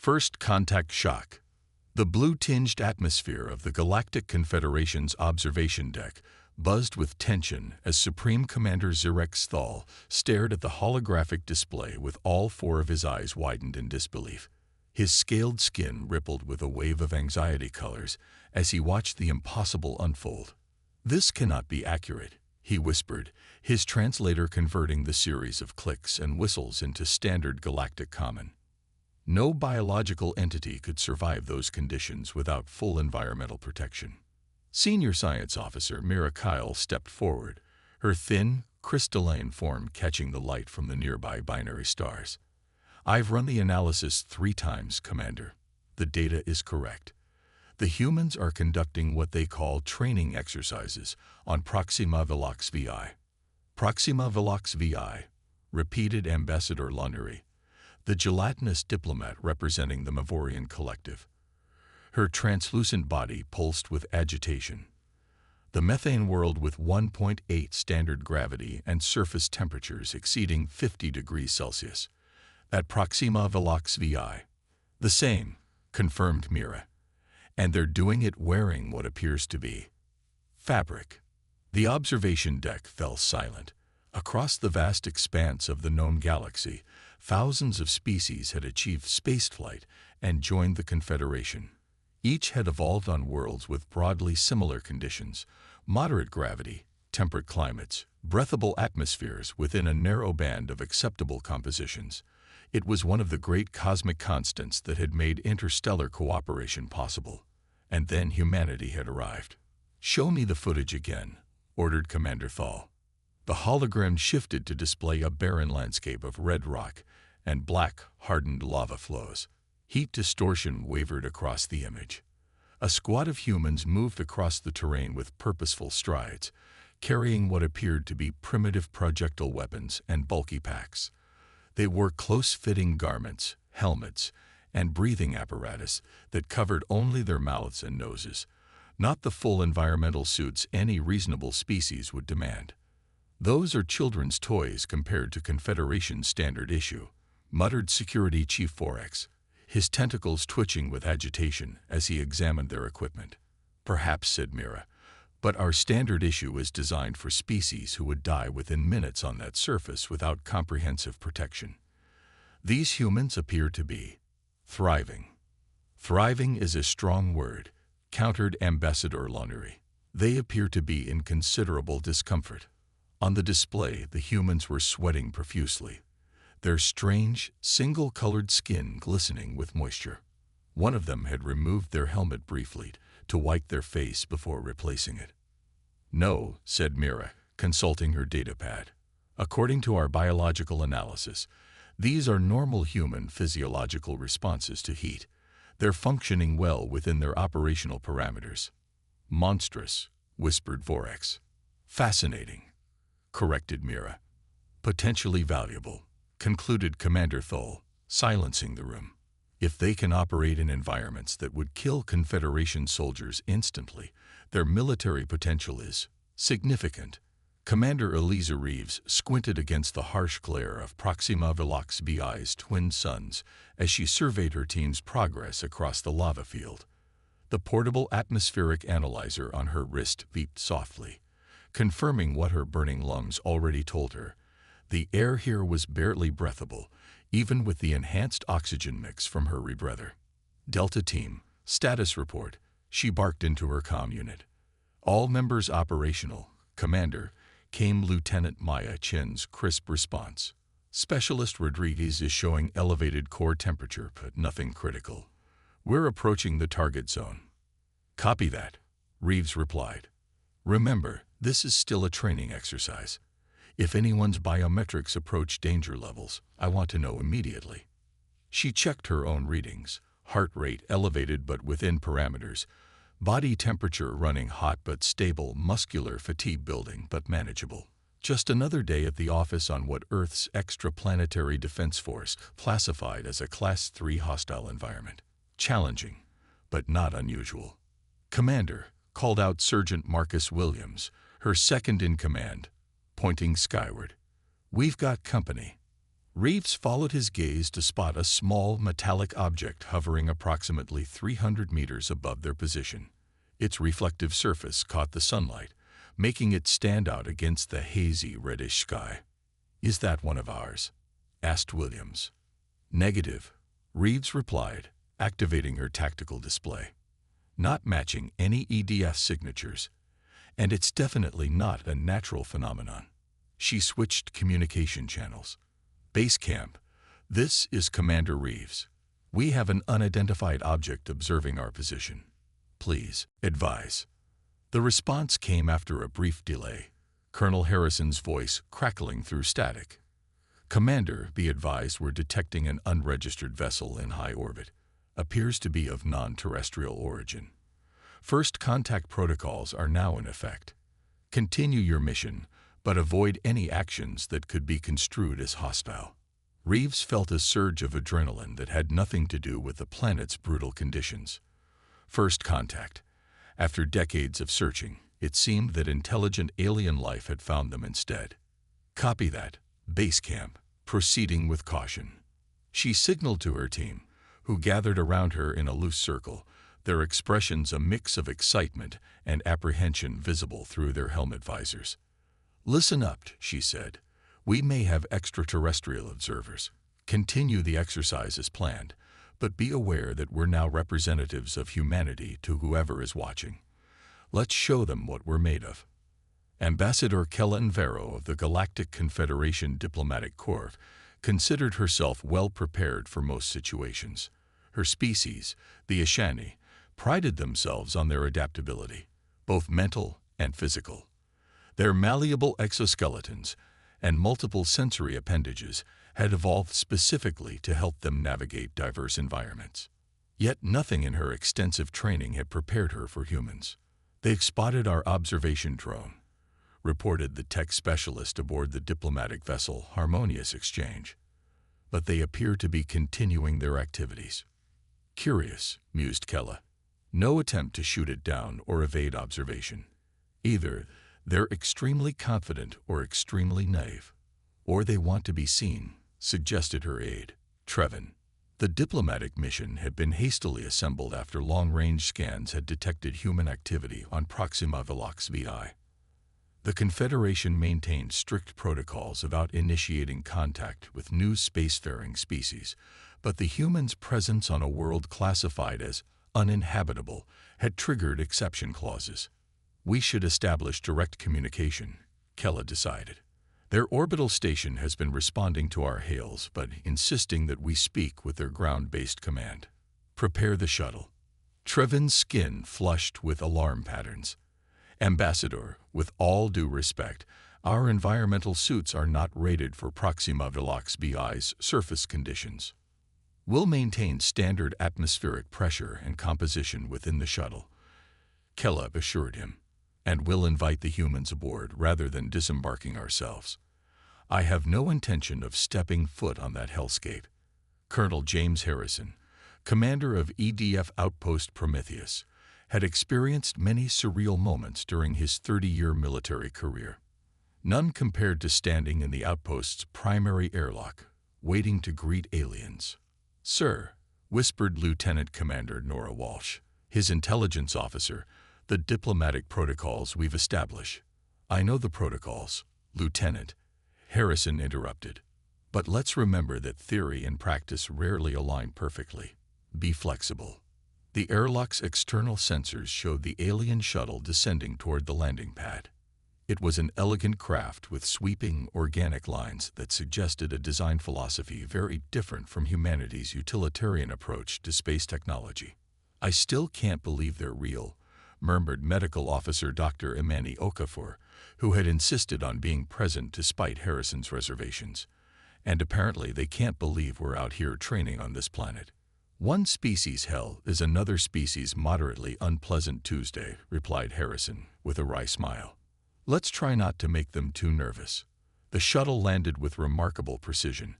First contact shock. The blue-tinged atmosphere of the Galactic Confederation's observation deck buzzed with tension as Supreme Commander Zirex Thal stared at the holographic display with all four of his eyes widened in disbelief. His scaled skin rippled with a wave of anxiety colors as he watched the impossible unfold. "This cannot be accurate," he whispered, his translator converting the series of clicks and whistles into standard galactic common. No biological entity could survive those conditions without full environmental protection. Senior Science Officer Mira Kyle stepped forward, her thin, crystalline form catching the light from the nearby binary stars. "I've run the analysis 3 times, Commander. The data is correct. The humans are conducting what they call training exercises on Proxima Velox VI. Proxima Velox VI, repeated Ambassador Lunnery, the gelatinous diplomat representing the Mavorian collective. Her translucent body pulsed with agitation. The methane world with 1.8 standard gravity and surface temperatures exceeding 50 degrees Celsius. At Proxima Velox VI. "The same," confirmed Mira. "And they're doing it wearing what appears to be fabric." The observation deck fell silent. Across the vast expanse of the known galaxy, thousands of species had achieved spaceflight and joined the Confederation. Each had evolved on worlds with broadly similar conditions: moderate gravity, temperate climates, breathable atmospheres within a narrow band of acceptable compositions. It was one of the great cosmic constants that had made interstellar cooperation possible. And then humanity had arrived. "Show me the footage again," ordered Commander Thal. The hologram shifted to display a barren landscape of red rock and black, hardened lava flows. Heat distortion wavered across the image. A squad of humans moved across the terrain with purposeful strides, carrying what appeared to be primitive projectile weapons and bulky packs. They wore close-fitting garments, helmets, and breathing apparatus that covered only their mouths and noses, not the full environmental suits any reasonable species would demand. "Those are children's toys compared to Confederation standard issue," muttered Security Chief Forex, his tentacles twitching with agitation as he examined their equipment. "Perhaps," said Mira, "but our standard issue is designed for species who would die within minutes on that surface without comprehensive protection. These humans appear to be thriving." "Thriving is a strong word," countered Ambassador Lunnery. "They appear to be in considerable discomfort." On the display, the humans were sweating profusely, their strange, single-colored skin glistening with moisture. One of them had removed their helmet briefly to wipe their face before replacing it. "No," said Mira, consulting her datapad. "According to our biological analysis, these are normal human physiological responses to heat. They're functioning well within their operational parameters." "Monstrous," whispered Vorex. "Fascinating," corrected Mira. "Potentially valuable," concluded Commander Thal, silencing the room. "If they can operate in environments that would kill Confederation soldiers instantly, their military potential is significant." Commander Eliza Reeves squinted against the harsh glare of Proxima Velox VI's twin suns as she surveyed her team's progress across the lava field. The portable atmospheric analyzer on her wrist beeped softly, confirming what her burning lungs already told her. The air here was barely breathable, even with the enhanced oxygen mix from her rebreather. "Delta Team, status report," she barked into her comm unit. "All members operational, Commander," came Lieutenant Maya Chin's crisp response. "Specialist Rodriguez is showing elevated core temperature, but nothing critical. We're approaching the target zone." "Copy that," Reeves replied. "Remember, this is still a training exercise. If anyone's biometrics approach danger levels, I want to know immediately." She checked her own readings, heart rate elevated but within parameters, body temperature running hot but stable, muscular fatigue building but manageable. Just another day at the office on what Earth's extraplanetary defense force classified as a Class 3 hostile environment. Challenging, but not unusual. "Commander," called out Sergeant Marcus Williams, her second in command, pointing skyward. "We've got company." Reeves followed his gaze to spot a small metallic object hovering approximately 300 meters above their position. Its reflective surface caught the sunlight, making it stand out against the hazy reddish sky. "Is that one of ours?" asked Williams. "Negative," Reeves replied, activating her tactical display. "Not matching any EDF signatures, and it's definitely not a natural phenomenon." She switched communication channels. "Base camp, this is Commander Reeves. We have an unidentified object observing our position. Please advise." The response came after a brief delay, Colonel Harrison's voice crackling through static. "Commander, be advised we're detecting an unregistered vessel in high orbit. Appears to be of non-terrestrial origin. First contact protocols are now in effect. Continue your mission, but avoid any actions that could be construed as hostile." Reeves felt a surge of adrenaline that had nothing to do with the planet's brutal conditions. First contact. After decades of searching, it seemed that intelligent alien life had found them instead. "Copy that. Base camp. Proceeding with caution." She signaled to her team, who gathered around her in a loose circle, their expressions a mix of excitement and apprehension visible through their helmet visors. "Listen up," she said. "We may have extraterrestrial observers. Continue the exercise as planned, but be aware that we're now representatives of humanity to whoever is watching. Let's show them what we're made of." Ambassador Kella Envero of the Galactic Confederation Diplomatic Corps considered herself well prepared for most situations. Her species, the Ashani, prided themselves on their adaptability, both mental and physical. Their malleable exoskeletons and multiple sensory appendages had evolved specifically to help them navigate diverse environments. Yet nothing in her extensive training had prepared her for humans. "They've spotted our observation drone," reported the tech specialist aboard the diplomatic vessel Harmonious Exchange. "But they appear to be continuing their activities." "Curious," mused Kella. "No attempt to shoot it down or evade observation. Either they're extremely confident or extremely naive. Or they want to be seen," suggested her aide, Trevin. The diplomatic mission had been hastily assembled after long-range scans had detected human activity on Proxima Velox VI. The Confederation maintained strict protocols about initiating contact with new spacefaring species, but the humans' presence on a world classified as uninhabitable had triggered exception clauses. "We should establish direct communication," Kella decided. "Their orbital station has been responding to our hails, but insisting that we speak with their ground-based command. Prepare the shuttle." Trevin's skin flushed with alarm patterns. "Ambassador, with all due respect, our environmental suits are not rated for Proxima Velox VI's surface conditions. We'll maintain standard atmospheric pressure and composition within the shuttle," Kella assured him, "and we'll invite the humans aboard rather than disembarking ourselves. I have no intention of stepping foot on that hellscape." Colonel James Harrison, commander of EDF Outpost Prometheus, had experienced many surreal moments during his 30-year military career. None compared to standing in the outpost's primary airlock, waiting to greet aliens. "Sir," whispered Lieutenant Commander Nora Walsh, his intelligence officer, "the diplomatic protocols we've established." "I know the protocols, Lieutenant," Harrison interrupted. "But let's remember that theory and practice rarely align perfectly. Be flexible." The airlock's external sensors showed the alien shuttle descending toward the landing pad. It was an elegant craft with sweeping, organic lines that suggested a design philosophy very different from humanity's utilitarian approach to space technology. "I still can't believe they're real," murmured Medical Officer Dr. Imani Okafor, who had insisted on being present despite Harrison's reservations. "And apparently they can't believe we're out here training on this planet." "One species' hell is another species' moderately unpleasant Tuesday," replied Harrison with a wry smile. "Let's try not to make them too nervous." The shuttle landed with remarkable precision,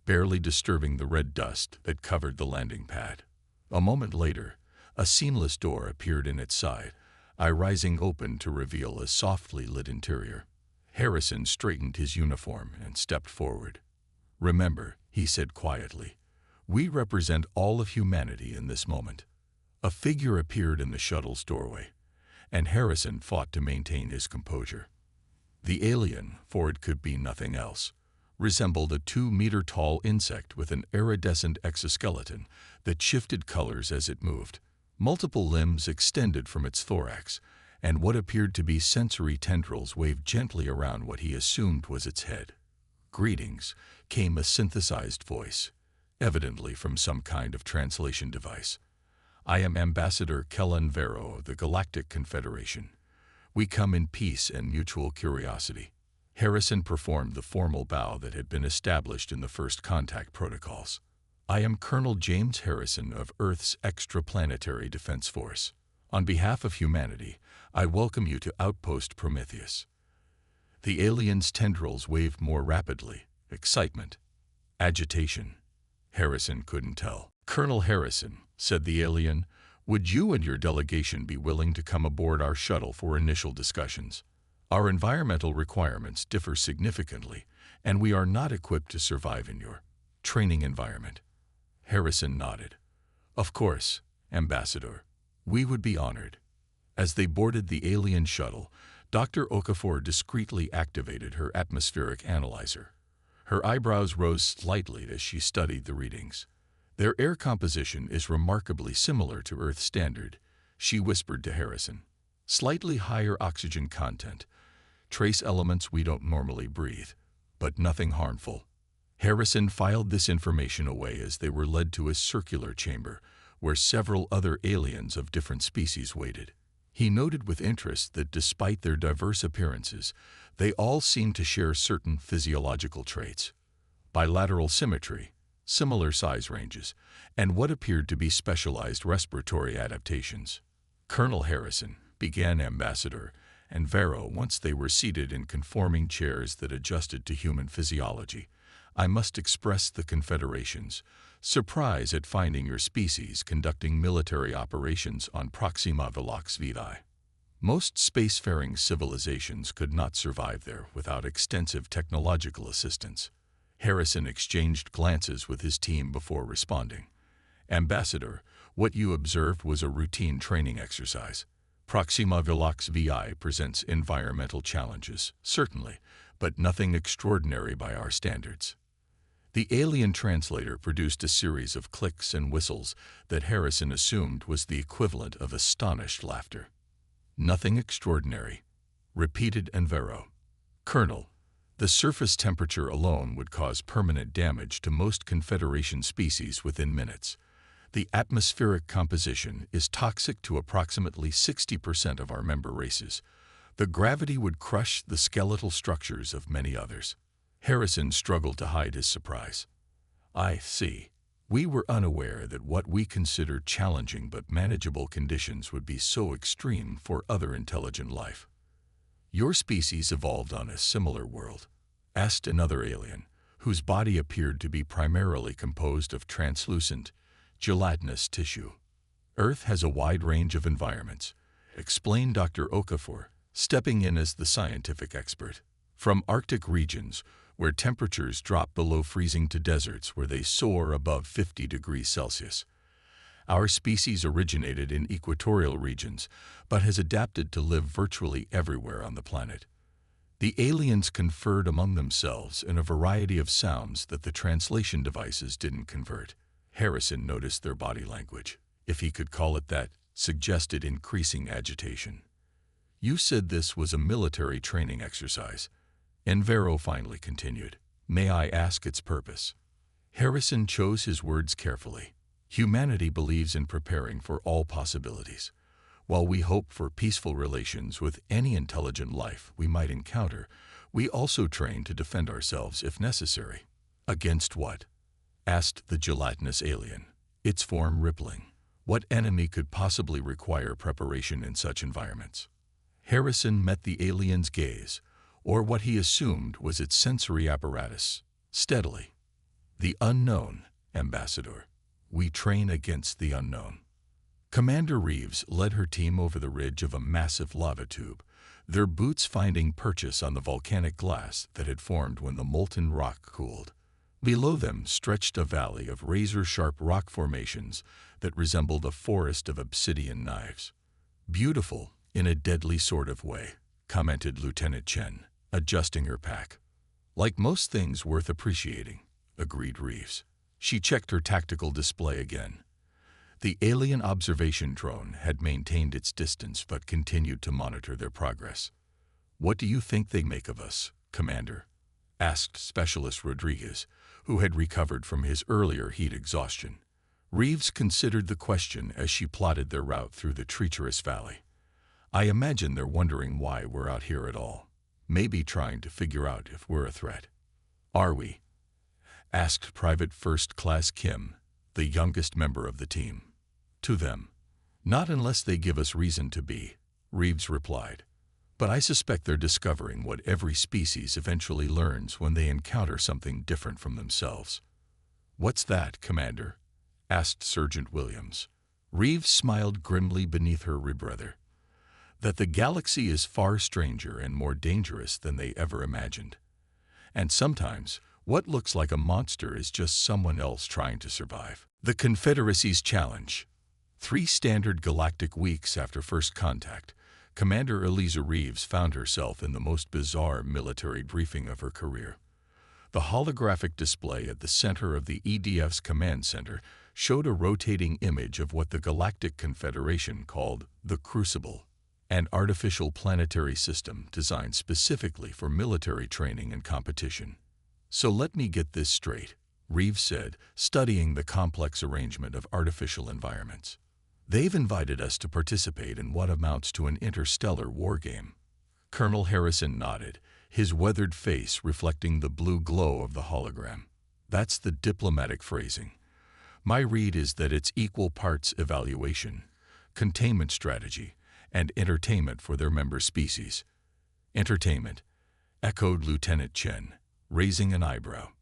barely disturbing the red dust that covered the landing pad. A moment later, a seamless door appeared in its side, rising open to reveal a softly lit interior. Harrison straightened his uniform and stepped forward. Remember, he said quietly, we represent all of humanity in this moment. A figure appeared in the shuttle's doorway, and Harrison fought to maintain his composure. The alien, for it could be nothing else, resembled a 2-meter-tall insect with an iridescent exoskeleton that shifted colors as it moved. Multiple limbs extended from its thorax, and what appeared to be sensory tendrils waved gently around what he assumed was its head. Greetings, came a synthesized voice, evidently from some kind of translation device. I am Ambassador Kellen Vero of the Galactic Confederation. We come in peace and mutual curiosity. Harrison performed the formal bow that had been established in the first contact protocols. I am Colonel James Harrison of Earth's Extraplanetary Defense Force. On behalf of humanity, I welcome you to Outpost Prometheus. The alien's tendrils waved more rapidly. Excitement. Agitation. Harrison couldn't tell. Colonel Harrison, said the alien, would you and your delegation be willing to come aboard our shuttle for initial discussions? Our environmental requirements differ significantly, and we are not equipped to survive in your training environment. Harrison nodded. Of course, Ambassador. We would be honored. As they boarded the alien shuttle, Dr. Okafor discreetly activated her atmospheric analyzer. Her eyebrows rose slightly as she studied the readings. Their air composition is remarkably similar to Earth standard, she whispered to Harrison. Slightly higher oxygen content, trace elements we don't normally breathe, but nothing harmful. Harrison filed this information away as they were led to a circular chamber where several other aliens of different species waited. He noted with interest that despite their diverse appearances, they all seemed to share certain physiological traits. Bilateral symmetry, similar size ranges, and what appeared to be specialized respiratory adaptations. Colonel Harrison, began Ambassador, and Vero, once they were seated in conforming chairs that adjusted to human physiology, I must express the Confederation's surprise at finding your species conducting military operations on Proxima Velox Vitae. Most spacefaring civilizations could not survive there without extensive technological assistance. Harrison exchanged glances with his team before responding. Ambassador, what you observed was a routine training exercise. Proxima Velox VI presents environmental challenges, certainly, but nothing extraordinary by our standards. The alien translator produced a series of clicks and whistles that Harrison assumed was the equivalent of astonished laughter. Nothing extraordinary, repeated Envero. Colonel, the surface temperature alone would cause permanent damage to most Confederation species within minutes. The atmospheric composition is toxic to approximately 60% of our member races. The gravity would crush the skeletal structures of many others. Harrison struggled to hide his surprise. I see. We were unaware that what we considered challenging but manageable conditions would be so extreme for other intelligent life. Your species evolved on a similar world? Asked another alien, whose body appeared to be primarily composed of translucent, gelatinous tissue. Earth has a wide range of environments, explained Dr. Okafor, stepping in as the scientific expert. From Arctic regions, where temperatures drop below freezing, to deserts where they soar above 50 degrees Celsius. Our species originated in equatorial regions, but has adapted to live virtually everywhere on the planet. The aliens conferred among themselves in a variety of sounds that the translation devices didn't convert. Harrison noticed their body language, if he could call it that, suggested increasing agitation. You said this was a military training exercise. Envero finally continued. May I ask its purpose? Harrison chose his words carefully. Humanity believes in preparing for all possibilities. While we hope for peaceful relations with any intelligent life we might encounter, we also train to defend ourselves if necessary. Against what? Asked the gelatinous alien, its form rippling. What enemy could possibly require preparation in such environments? Harrison met the alien's gaze, or what he assumed was its sensory apparatus, steadily. The unknown, Ambassador. We train against the unknown. Commander Reeves led her team over the ridge of a massive lava tube, their boots finding purchase on the volcanic glass that had formed when the molten rock cooled. Below them stretched a valley of razor-sharp rock formations that resembled a forest of obsidian knives. "Beautiful, in a deadly sort of way," commented Lieutenant Chen, adjusting her pack. "Like most things worth appreciating," agreed Reeves. She checked her tactical display again. The alien observation drone had maintained its distance but continued to monitor their progress. "What do you think they make of us, Commander?" asked Specialist Rodriguez, who had recovered from his earlier heat exhaustion. Reeves considered the question as she plotted their route through the treacherous valley. "I imagine they're wondering why we're out here at all. Maybe trying to figure out if we're a threat." "Are we?" asked Private First Class Kim, the youngest member of the team. "To them. Not unless they give us reason to be," Reeves replied. "But I suspect they're discovering what every species eventually learns when they encounter something different from themselves." "What's that, Commander?" asked Sergeant Williams. Reeves smiled grimly beneath her rebreather. "That the galaxy is far stranger and more dangerous than they ever imagined. And sometimes, what looks like a monster is just someone else trying to survive." The Confederacy's challenge. 3 standard galactic weeks after first contact, Commander Eliza Reeves found herself in the most bizarre military briefing of her career. The holographic display at the center of the EDF's command center showed a rotating image of what the Galactic Confederation called the Crucible, an artificial planetary system designed specifically for military training and competition. "So let me get this straight," Reeves said, studying the complex arrangement of artificial environments. "They've invited us to participate in what amounts to an interstellar wargame." Colonel Harrison nodded, his weathered face reflecting the blue glow of the hologram. "That's the diplomatic phrasing. My read is that it's equal parts evaluation, containment strategy, and entertainment for their member species." "Entertainment," echoed Lieutenant Chen, raising an eyebrow.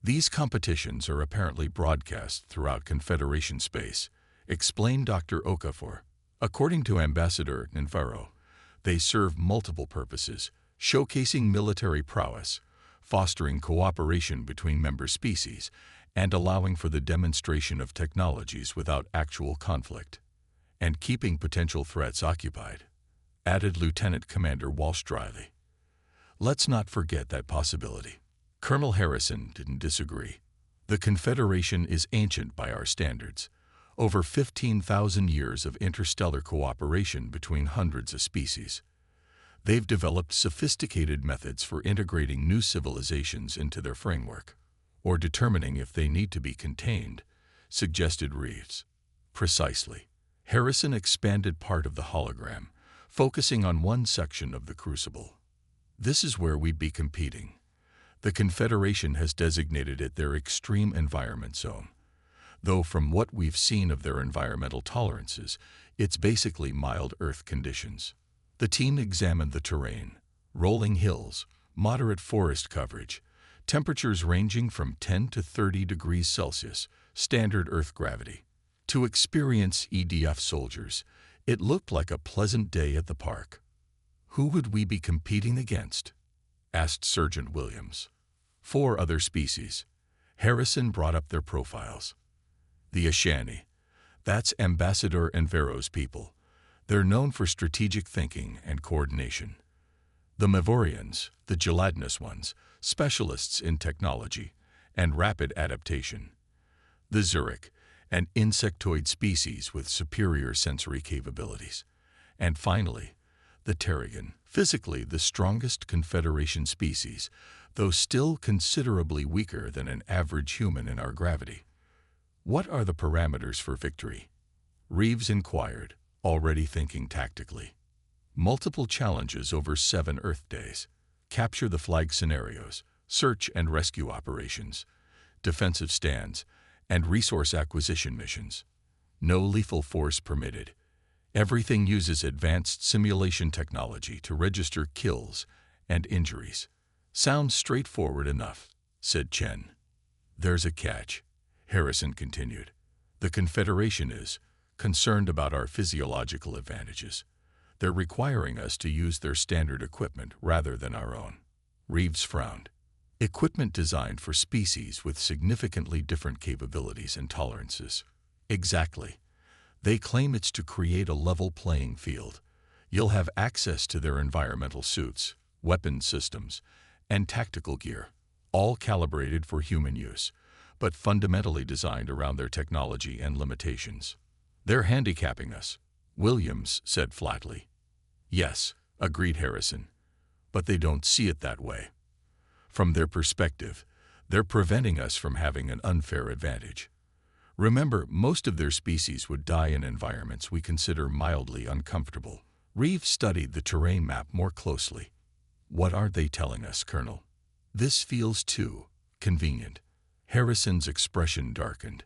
"These competitions are apparently broadcast throughout Confederation space," explained Dr. Okafor. "According to Ambassador Navarro, they serve multiple purposes, showcasing military prowess, fostering cooperation between member species, and allowing for the demonstration of technologies without actual conflict. And keeping potential threats occupied," added Lieutenant Commander Walsh dryly. "Let's not forget that possibility." Colonel Harrison didn't disagree. "The Confederation is ancient by our standards. Over 15,000 years of interstellar cooperation between hundreds of species. They've developed sophisticated methods for integrating new civilizations into their framework, or determining if they need to be contained," suggested Reeves. "Precisely." Harrison expanded part of the hologram, focusing on one section of the Crucible. "This is where we'd be competing. The Confederation has designated it their extreme environment zone. Though from what we've seen of their environmental tolerances, it's basically mild Earth conditions." The team examined the terrain: rolling hills, moderate forest coverage, temperatures ranging from 10 to 30 degrees Celsius, standard Earth gravity. To experienced EDF soldiers, it looked like a pleasant day at the park. "Who would we be competing against?" asked Sergeant Williams. 4 other species. Harrison brought up their profiles. "The Ashani. That's Ambassador Navarro's people. They're known for strategic thinking and coordination. The Mavorians, the gelatinous ones, specialists in technology and rapid adaptation. The Zurich, an insectoid species with superior sensory capabilities. And finally, the Terrigan, physically the strongest Confederation species, though still considerably weaker than an average human in our gravity." "What are the parameters for victory?" Reeves inquired, already thinking tactically. "Multiple challenges over 7 Earth days. Capture the flag scenarios, search and rescue operations, defensive stands, and resource acquisition missions. No lethal force permitted. Everything uses advanced simulation technology to register kills and injuries." "Sounds straightforward enough," said Chen. "There's a catch," Harrison continued. "The Confederation is concerned about our physiological advantages. They're requiring us to use their standard equipment rather than our own." Reeves frowned. Equipment designed for species with significantly different capabilities and tolerances. Exactly. They claim it's to create a level playing field. You'll have access to their environmental suits, weapon systems, and tactical gear, all calibrated for human use, but fundamentally designed around their technology and limitations. They're handicapping us, Williams said flatly. Yes, agreed Harrison, but they don't see it that way. From their perspective, they're preventing us from having an unfair advantage. Remember, most of their species would die in environments we consider mildly uncomfortable. Reeves studied the terrain map more closely. What are they telling us, Colonel? This feels too convenient. Harrison's expression darkened.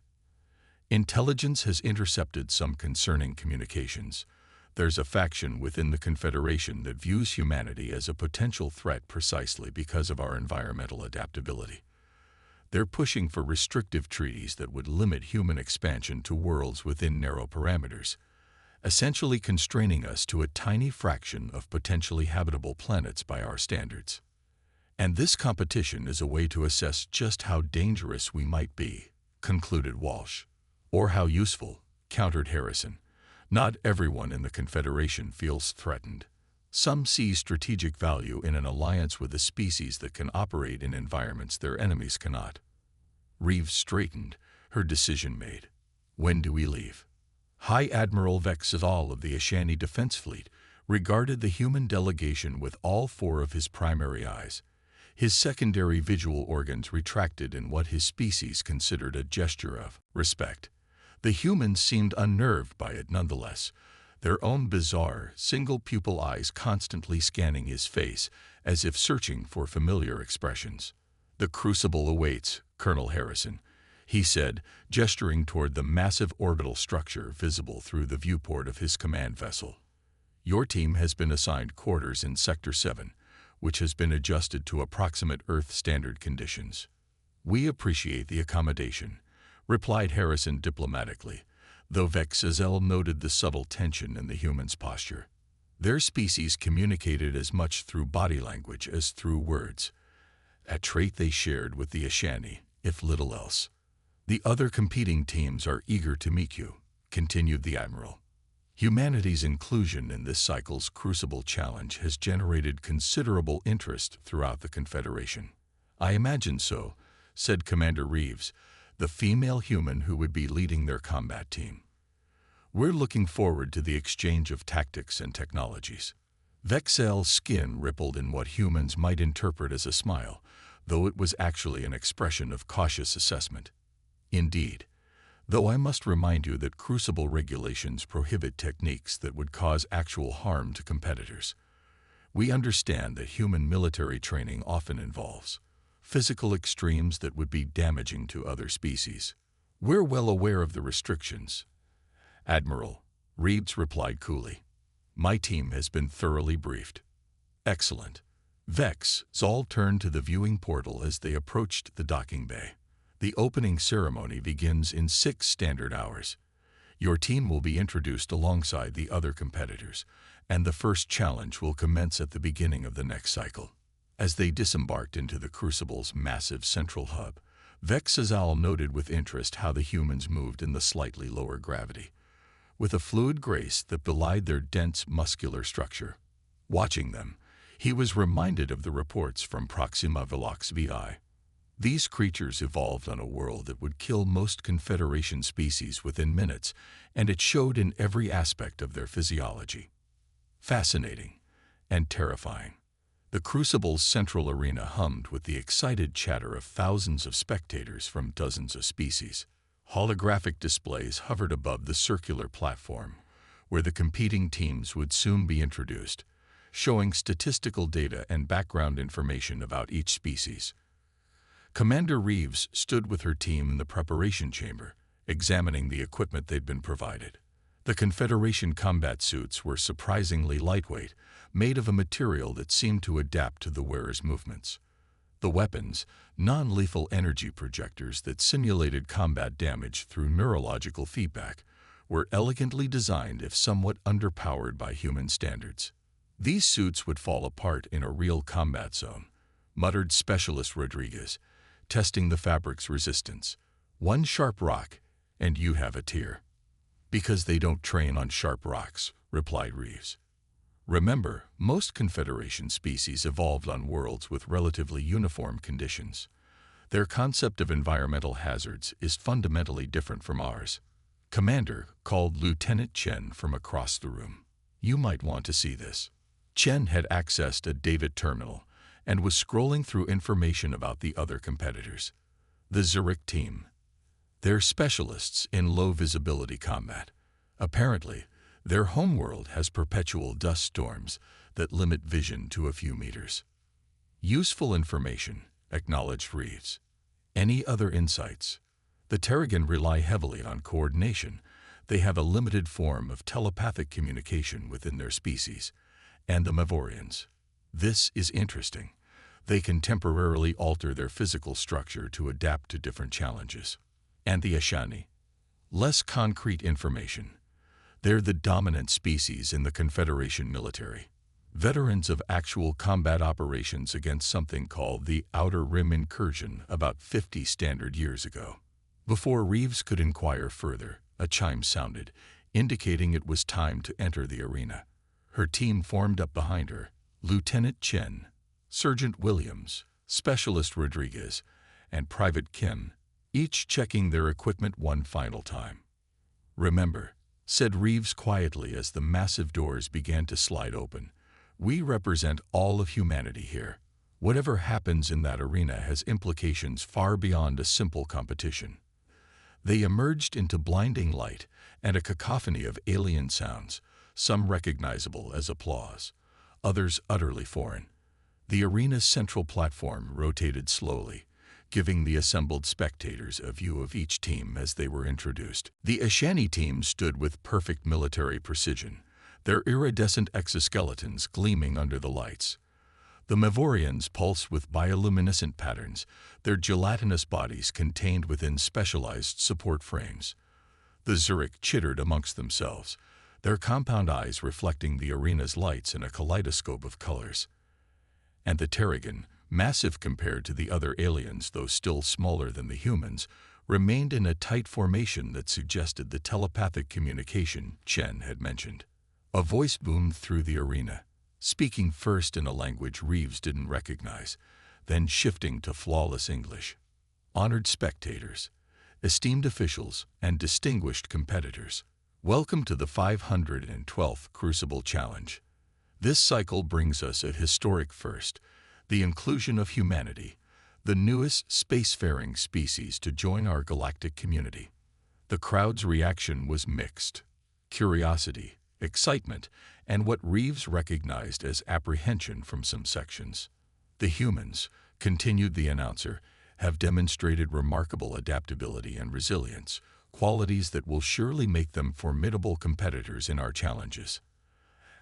Intelligence has intercepted some concerning communications. There's a faction within the Confederation that views humanity as a potential threat precisely because of our environmental adaptability. They're pushing for restrictive treaties that would limit human expansion to worlds within narrow parameters, essentially constraining us to a tiny fraction of potentially habitable planets by our standards. And this competition is a way to assess just how dangerous we might be, concluded Walsh. Or how useful, countered Harrison. Not everyone in the Confederation feels threatened. Some see strategic value in an alliance with a species that can operate in environments their enemies cannot. Reeves straightened, her decision made. When do we leave? High Admiral Vexazal of the Ashani Defense Fleet regarded the human delegation with all four of his primary eyes. His secondary visual organs retracted in what his species considered a gesture of respect. The humans seemed unnerved by it nonetheless, their own bizarre, single-pupil eyes constantly scanning his face as if searching for familiar expressions. The crucible awaits, Colonel Harrison, he said, gesturing toward the massive orbital structure visible through the viewport of his command vessel. Your team has been assigned quarters in Sector 7, which has been adjusted to approximate Earth standard conditions. We appreciate the accommodation, replied Harrison diplomatically, though Vexazel noted the subtle tension in the human's posture. Their species communicated as much through body language as through words, a trait they shared with the Ashani, if little else. The other competing teams are eager to meet you, continued the Admiral. Humanity's inclusion in this cycle's Crucible Challenge has generated considerable interest throughout the Confederation. I imagine so, said Commander Reeves, the female human who would be leading their combat team. We're looking forward to the exchange of tactics and technologies. Vexel's skin rippled in what humans might interpret as a smile, though it was actually an expression of cautious assessment. Indeed, though I must remind you that Crucible regulations prohibit techniques that would cause actual harm to competitors. We understand that human military training often involves physical extremes that would be damaging to other species. We're well aware of the restrictions. Admiral, Reeves replied coolly. My team has been thoroughly briefed. Excellent. Vexazal turned to the viewing portal as they approached the docking bay. The opening ceremony begins in 6 standard hours. Your team will be introduced alongside the other competitors, and the first challenge will commence at the beginning of the next cycle. As they disembarked into the Crucible's massive central hub, Vexazal noted with interest how the humans moved in the slightly lower gravity, with a fluid grace that belied their dense muscular structure. Watching them, he was reminded of the reports from Proxima Velox VI. These creatures evolved on a world that would kill most Confederation species within minutes, and it showed in every aspect of their physiology. Fascinating and terrifying. The Crucible's central arena hummed with the excited chatter of thousands of spectators from dozens of species. Holographic displays hovered above the circular platform, where the competing teams would soon be introduced, showing statistical data and background information about each species. Commander Reeves stood with her team in the preparation chamber, examining the equipment they'd been provided. The Confederation combat suits were surprisingly lightweight, made of a material that seemed to adapt to the wearer's movements. The weapons, non-lethal energy projectors that simulated combat damage through neurological feedback, were elegantly designed if somewhat underpowered by human standards. These suits would fall apart in a real combat zone, muttered Specialist Rodriguez, testing the fabric's resistance. "One sharp rock, and you have a tier." "Because they don't train on sharp rocks," replied Reeves. "Remember, most Confederation species evolved on worlds with relatively uniform conditions. Their concept of environmental hazards is fundamentally different from ours." Commander called Lieutenant Chen from across the room. "You might want to see this." Chen had accessed a David terminal and was scrolling through information about the other competitors. The Zurich team. They're specialists in low-visibility combat. Apparently, their homeworld has perpetual dust storms that limit vision to a few meters. "Useful information," acknowledged Reeves. "Any other insights?" "The Terrigen rely heavily on coordination. They have a limited form of telepathic communication within their species. And the Mavorians. This is interesting. They can temporarily alter their physical structure to adapt to different challenges." "And the Ashani?" "Less concrete information. They're the dominant species in the Confederation military. Veterans of actual combat operations against something called the Outer Rim Incursion about 50 standard years ago." Before Reeves could inquire further, a chime sounded, indicating it was time to enter the arena. Her team formed up behind her: Lieutenant Chen, Sergeant Williams, Specialist Rodriguez, and Private Kim, each checking their equipment one final time. "Remember," said Reeves quietly as the massive doors began to slide open, "we represent all of humanity here. Whatever happens in that arena has implications far beyond a simple competition." They emerged into blinding light and a cacophony of alien sounds, some recognizable as applause, others utterly foreign. The arena's central platform rotated slowly, giving the assembled spectators a view of each team as they were introduced. The Ashani team stood with perfect military precision, their iridescent exoskeletons gleaming under the lights. The Mavorians pulsed with bioluminescent patterns, their gelatinous bodies contained within specialized support frames. The Zurich chittered amongst themselves, their compound eyes reflecting the arena's lights in a kaleidoscope of colors. And the Terrigen, massive compared to the other aliens though still smaller than the humans, remained in a tight formation that suggested the telepathic communication Chen had mentioned. A voice boomed through the arena, speaking first in a language Reeves didn't recognize, then shifting to flawless English. "Honored spectators, esteemed officials, and distinguished competitors, welcome to the 512th Crucible Challenge. This cycle brings us a historic first, the inclusion of humanity, the newest spacefaring species to join our galactic community." The crowd's reaction was mixed: curiosity, excitement, and what Reeves recognized as apprehension from some sections. "The humans," continued the announcer, "have demonstrated remarkable adaptability and resilience, qualities that will surely make them formidable competitors in our challenges."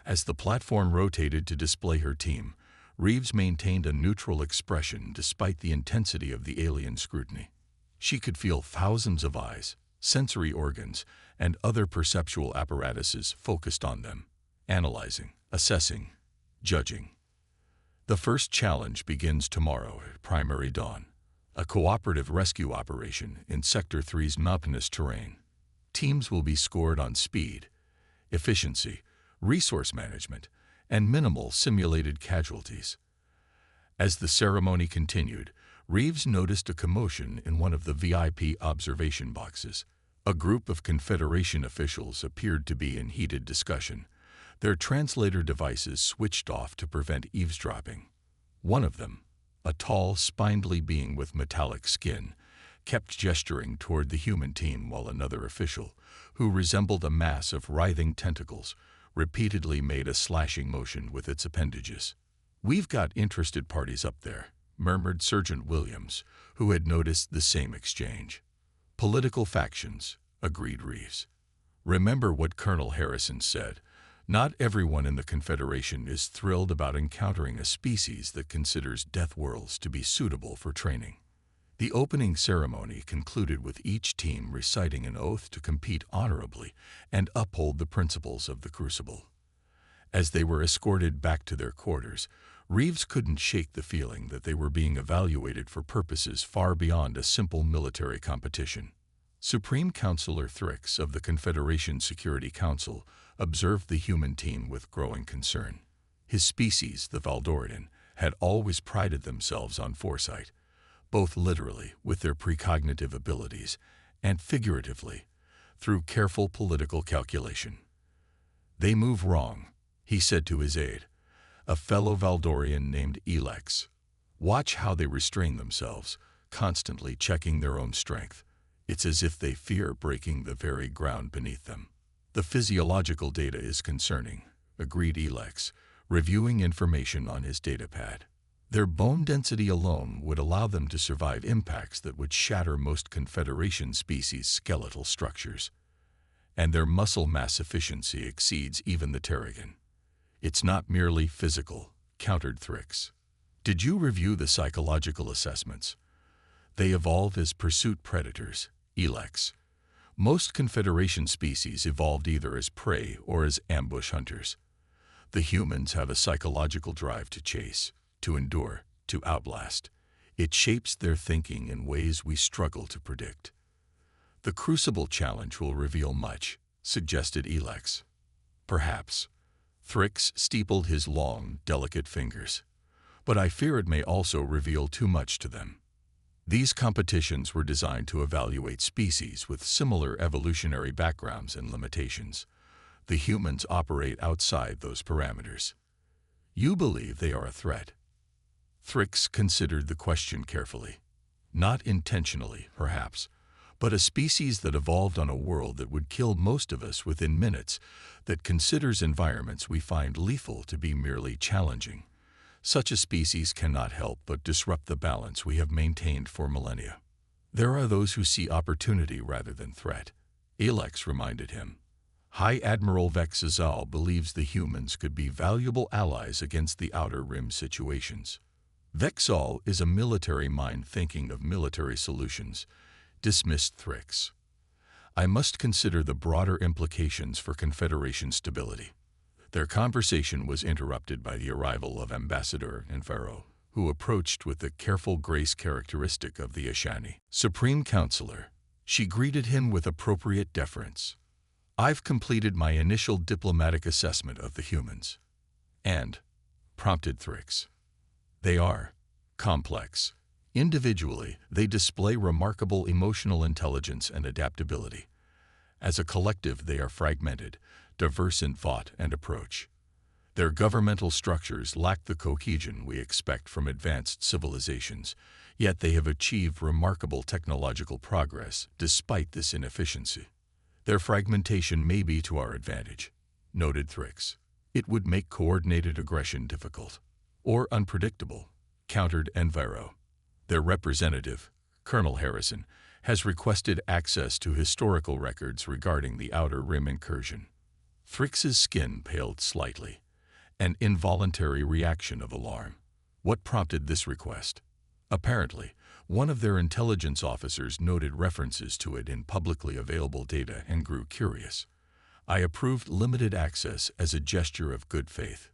As the platform rotated to display her team, Reeves maintained a neutral expression despite the intensity of the alien scrutiny. She could feel thousands of eyes, sensory organs, and other perceptual apparatuses focused on them, analyzing, assessing, judging. "The first challenge begins tomorrow at primary dawn, a cooperative rescue operation in Sector 3's mountainous terrain. Teams will be scored on speed, efficiency, resource management, and minimal simulated casualties." As the ceremony continued, Reeves noticed a commotion in one of the VIP observation boxes. A group of Confederation officials appeared to be in heated discussion, their translator devices switched off to prevent eavesdropping. One of them, a tall, spindly being with metallic skin, kept gesturing toward the human team while another official, who resembled a mass of writhing tentacles, repeatedly made a slashing motion with its appendages. "We've got interested parties up there," murmured Sergeant Williams, who had noticed the same exchange. "Political factions," agreed Reeves. "Remember what Colonel Harrison said. Not everyone in the Confederation is thrilled about encountering a species that considers death worlds to be suitable for training." The opening ceremony concluded with each team reciting an oath to compete honorably and uphold the principles of the Crucible. As they were escorted back to their quarters, Reeves couldn't shake the feeling that they were being evaluated for purposes far beyond a simple military competition. Supreme Counselor Thrix of the Confederation Security Council observed the human team with growing concern. His species, the Valdorian, had always prided themselves on foresight, both literally with their precognitive abilities and figuratively through careful political calculation. "They move wrong," he said to his aide, a fellow Valdorian named Elex. "Watch how they restrain themselves, constantly checking their own strength. It's as if they fear breaking the very ground beneath them." "The physiological data is concerning," agreed Elex, reviewing information on his datapad. "Their bone density alone would allow them to survive impacts that would shatter most Confederation species' skeletal structures. And their muscle mass efficiency exceeds even the Terrigan." "It's not merely physical," countered Thrix. "Did you review the psychological assessments? They evolve as pursuit predators, Elex. Most Confederation species evolved either as prey or as ambush hunters. The humans have a psychological drive to chase, to endure, to outlast. It shapes their thinking in ways we struggle to predict." "The Crucible challenge will reveal much," suggested Elex. "Perhaps." Thrix steepled his long, delicate fingers. "But I fear it may also reveal too much to them. These competitions were designed to evaluate species with similar evolutionary backgrounds and limitations. The humans operate outside those parameters." "You believe they are a threat?" Thrix considered the question carefully. "Not intentionally, perhaps, but a species that evolved on a world that would kill most of us within minutes, that considers environments we find lethal to be merely challenging. Such a species cannot help but disrupt the balance we have maintained for millennia." "There are those who see opportunity rather than threat," Elex reminded him. "High Admiral Vexazal believes the humans could be valuable allies against the Outer Rim situations." "Vexal is a military mind thinking of military solutions," dismissed Thrix. "I must consider the broader implications for Confederation stability." Their conversation was interrupted by the arrival of Ambassador Envero, who approached with the careful grace characteristic of the Ashani. "Supreme Counselor," she greeted him with appropriate deference. "I've completed my initial diplomatic assessment of the humans." "And?" prompted Thrix. "They are complex. Individually, they display remarkable emotional intelligence and adaptability. As a collective, they are fragmented, diverse in thought and approach. Their governmental structures lack the cohesion we expect from advanced civilizations, yet they have achieved remarkable technological progress despite this inefficiency. Their fragmentation may be to our advantage," noted Thrix. "It would make coordinated aggression difficult." "Or unpredictable," countered Envero. "Their representative, Colonel Harrison, has requested access to historical records regarding the Outer Rim incursion." Thrix's skin paled slightly, an involuntary reaction of alarm. What prompted this request? Apparently, one of their intelligence officers noted references to it in publicly available data and grew curious. "I approved limited access as a gesture of good faith."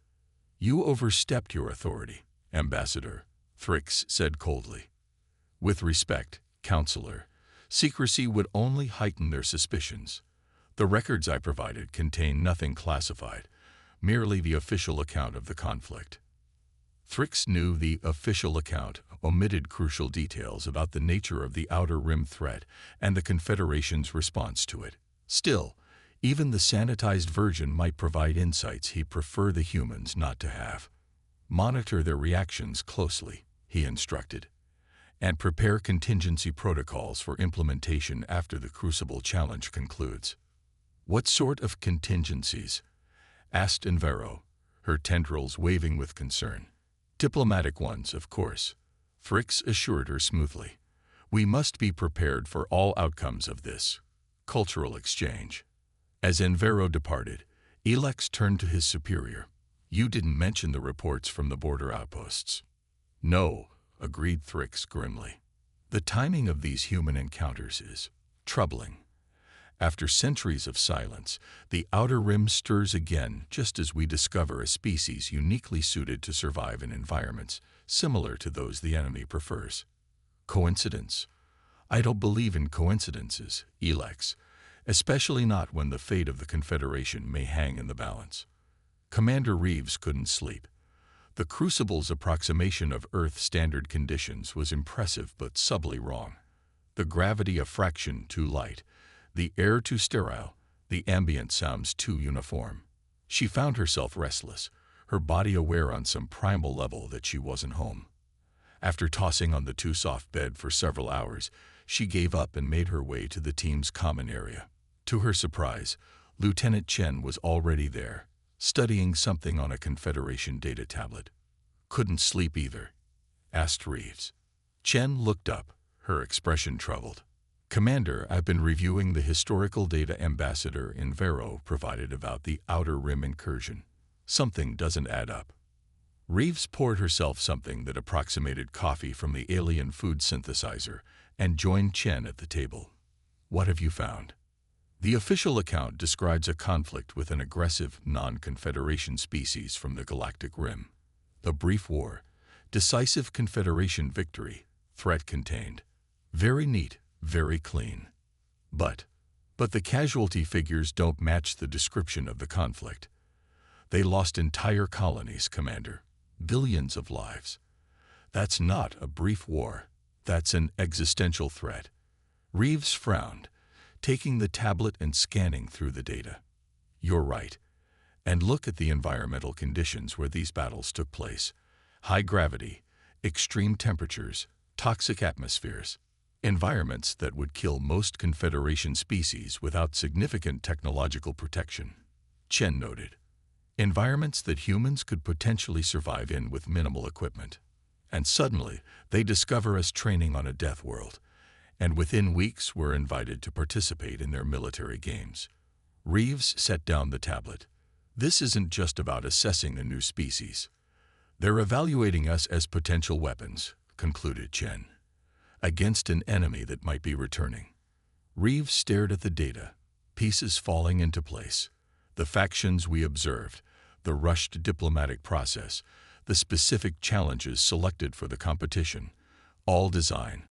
"You overstepped your authority, Ambassador," Thrix said coldly. "With respect, Counselor, secrecy would only heighten their suspicions. The records I provided contain nothing classified, merely the official account of the conflict." Thrix knew the official account omitted crucial details about the nature of the Outer Rim threat and the Confederation's response to it. Still, even the sanitized version might provide insights he'd prefer the humans not to have. "Monitor their reactions closely," he instructed, "and prepare contingency protocols for implementation after the Crucible challenge concludes." "What sort of contingencies?" asked Envero, her tendrils waving with concern. "Diplomatic ones, of course," Thrix assured her smoothly. "We must be prepared for all outcomes of this cultural exchange." As Envero departed, Elex turned to his superior. "You didn't mention the reports from the border outposts." "No," agreed Thrix grimly. "The timing of these human encounters is troubling. After centuries of silence, the outer rim stirs again just as we discover a species uniquely suited to survive in environments similar to those the enemy prefers. Coincidence? I don't believe in coincidences, Elex, especially not when the fate of the Confederation may hang in the balance. Commander Reeves couldn't sleep. The Crucible's approximation of Earth standard conditions was impressive but subtly wrong. The gravity a fraction too light, the air too sterile, the ambient sounds too uniform. She found herself restless, her body aware on some primal level that she wasn't home. After tossing on the too soft bed for several hours, she gave up and made her way to the team's common area. To her surprise, Lieutenant Chen was already there, studying something on a Confederation data tablet. "Couldn't sleep either?" asked Reeves. Chen looked up, her expression troubled. "Commander, I've been reviewing the historical data Ambassador in Vero provided about the Outer Rim incursion. Something doesn't add up." Reeves poured herself something that approximated coffee from the alien food synthesizer and joined Chen at the table. "What have you found?" The official account describes a conflict with an aggressive non-Confederation species from the Galactic Rim. A brief war, decisive Confederation victory, threat contained. Very neat, very clean. But the casualty figures don't match the description of the conflict. They lost entire colonies, Commander. Billions of lives. That's not a brief war. That's an existential threat. Reeves frowned, taking the tablet and scanning through the data. "You're right. And look at the environmental conditions where these battles took place. High gravity, extreme temperatures, toxic atmospheres. Environments that would kill most Confederation species without significant technological protection," Chen noted. "Environments that humans could potentially survive in with minimal equipment. And suddenly, they discover us training on a death world, and within weeks we're invited to participate in their military games." Reeves set down the tablet. "This isn't just about assessing a new species. They're evaluating us as potential weapons," concluded Chen, "against an enemy that might be returning." Reeves stared at the data, pieces falling into place. The factions we observed, the rushed diplomatic process, the specific challenges selected for the competition, all design,